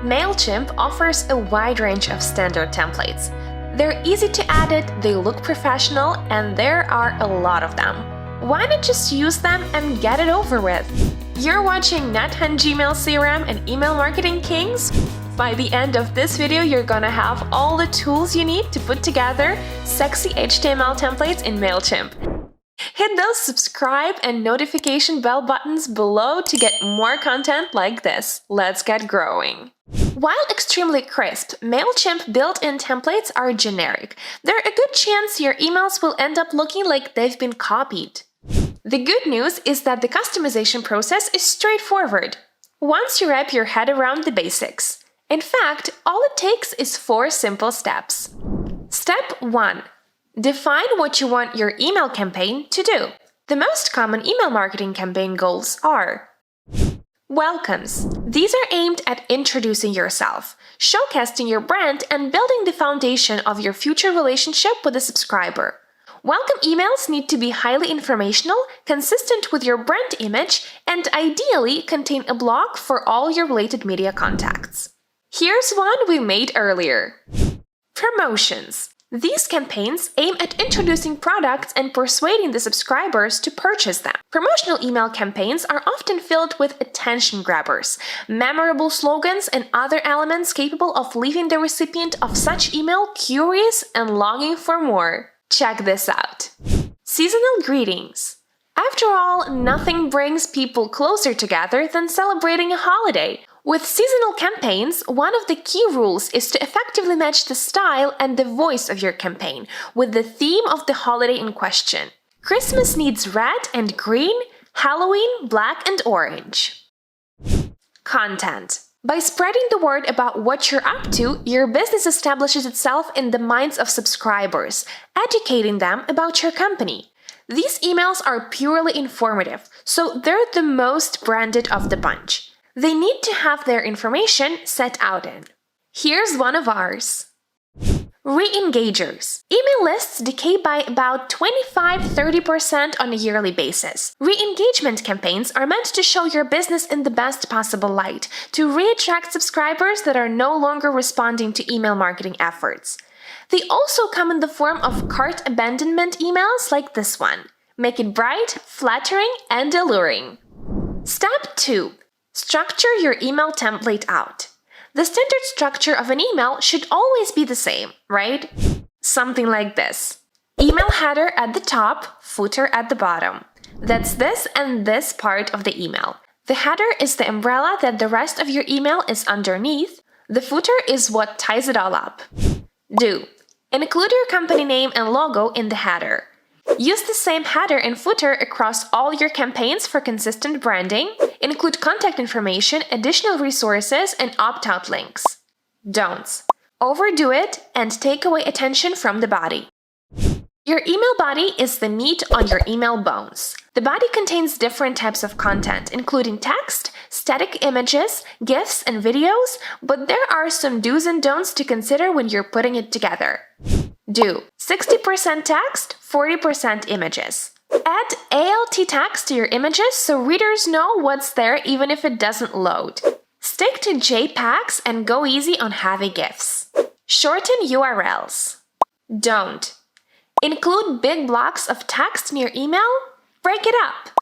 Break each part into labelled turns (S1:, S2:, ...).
S1: Mailchimp offers a wide range of standard templates. They're easy to edit, they look professional, and there are a lot of them. Why not just use them and get it over with? You're watching NetHunt Gmail CRM and Email Marketing Kings? By the end of this video, you're gonna have all the tools you need to put together sexy HTML templates in Mailchimp. Hit those subscribe and notification bell buttons below to get more content like this. Let's get growing. While extremely crisp, Mailchimp built-in templates are generic. There's a good chance your emails will end up looking like they've been copied. The good news is that the customization process is straightforward once you wrap your head around the basics. In fact, all it takes is 4 simple steps. Step 1. Define what you want your email campaign to do. The most common email marketing campaign goals are welcomes. These are aimed at introducing yourself, showcasing your brand, and building the foundation of your future relationship with a subscriber. Welcome emails need to be highly informational, consistent with your brand image, and ideally contain a blog for all your related media contacts. Here's one we made earlier. Promotions. These campaigns aim at introducing products and persuading the subscribers to purchase them. Promotional email campaigns are often filled with attention grabbers, memorable slogans, and other elements capable of leaving the recipient of such email curious and longing for more. Check this out. Seasonal greetings. After all, nothing brings people closer together than celebrating a holiday. With seasonal campaigns, one of the key rules is to effectively match the style and the voice of your campaign with the theme of the holiday in question. Christmas needs red and green, Halloween black and orange. Content. By spreading the word about what you're up to, your business establishes itself in the minds of subscribers, educating them about your company. These emails are purely informative, so they're the most branded of the bunch. They need to have their information set out in. Here's one of ours. Re-engagers. Email lists decay by about 25–30% on a yearly basis. Re-engagement campaigns are meant to show your business in the best possible light, to re-attract subscribers that are no longer responding to email marketing efforts. They also come in the form of cart abandonment emails like this one. Make it bright, flattering, and alluring. Step 2. Structure your email template out. The standard structure of an email should always be the same, right? Something like this. Email header at the top, footer at the bottom. That's this and this part of the email. The header is the umbrella that the rest of your email is underneath. The footer is what ties it all up. Do. Include your company name and logo in the header. Use the same header and footer across all your campaigns for consistent branding. Include contact information, additional resources, and opt-out links. Don'ts. Overdo it and take away attention from the body. Your email body is the meat on your email bones. The body contains different types of content, including text, static images, GIFs, and videos, but there are some do's and don'ts to consider when you're putting it together. Do. 60% text, 40% images. Add ALT text to your images so readers know what's there even if it doesn't load. Stick to JPEGs and go easy on heavy GIFs. Shorten URLs. Don't. Include big blocks of text in your email? Break it up.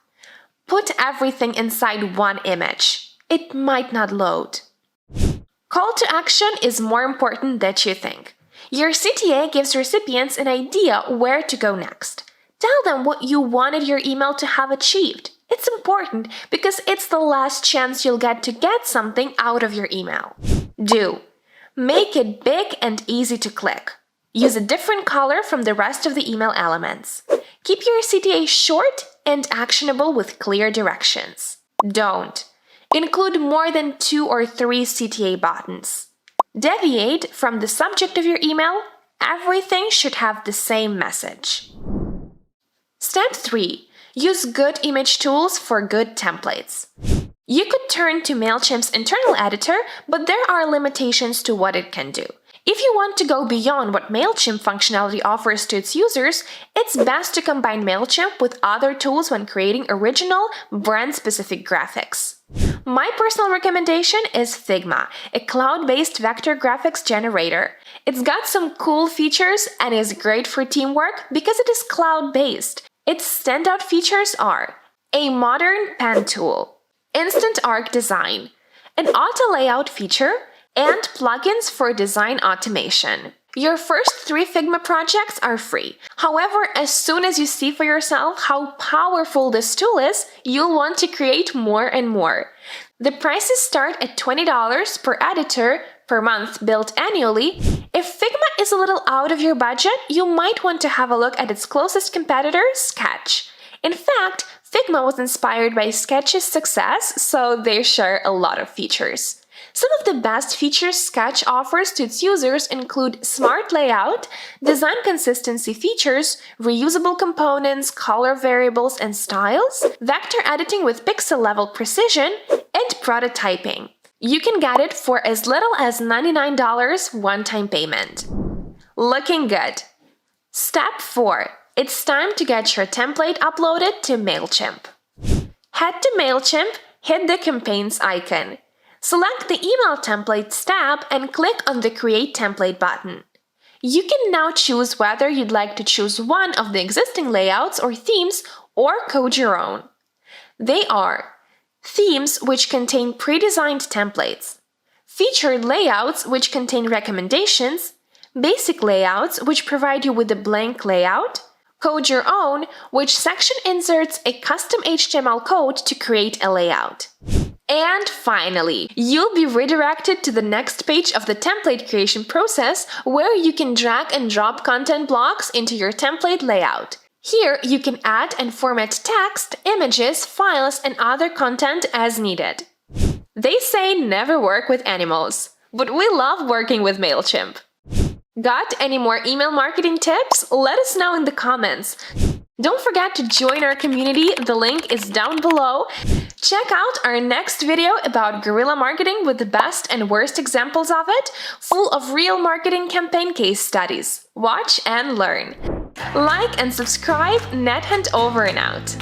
S1: Put everything inside one image. It might not load. Call to action is more important than you think. Your CTA gives recipients an idea where to go next. Tell them what you wanted your email to have achieved. It's important because it's the last chance you'll get to get something out of your email. Do. Make it big and easy to click. Use a different color from the rest of the email elements. Keep your CTA short and actionable with clear directions. Don't. Include more than 2 or 3 CTA buttons. Deviate from the subject of your email. Everything should have the same message. Step 3. Use good image tools for good templates. You could turn to Mailchimp's internal editor, but there are limitations to what it can do. If you want to go beyond what Mailchimp functionality offers to its users, it's best to combine Mailchimp with other tools when creating original, brand-specific graphics. My personal recommendation is Figma, a cloud-based vector graphics generator. It's got some cool features and is great for teamwork because it is cloud-based. Its standout features are a modern pen tool, instant arc design, an auto layout feature, and plugins for design automation. Your first 3 Figma projects are free. However, as soon as you see for yourself how powerful this tool is, you'll want to create more and more. The prices start at $20 per editor per month billed annually. If Figma is a little out of your budget, you might want to have a look at its closest competitor, Sketch. In fact, Figma was inspired by Sketch's success, so they share a lot of features. Some of the best features Sketch offers to its users include smart layout, design consistency features, reusable components, color variables and styles, vector editing with pixel-level precision, and prototyping. You can get it for as little as $99 one-time payment. Looking good. Step 4. It's time to get your template uploaded to Mailchimp. Head to Mailchimp, hit the campaigns icon. Select the Email Templates tab and click on the Create Template button. You can now choose whether you'd like to choose one of the existing layouts or themes or code your own. They are themes which contain pre-designed templates, featured layouts which contain recommendations, basic layouts which provide you with a blank layout, code your own, which section inserts a custom HTML code to create a layout. And finally, you'll be redirected to the next page of the template creation process where you can drag and drop content blocks into your template layout. Here, you can add and format text, images, files, and other content as needed. They say never work with animals, but we love working with Mailchimp. Got any more email marketing tips? Let us know in the comments. Don't forget to join our community, the link is down below. Check out our next video about guerrilla marketing with the best and worst examples of it, full of real marketing campaign case studies. Watch and learn. Like and subscribe, NetHunt over and out.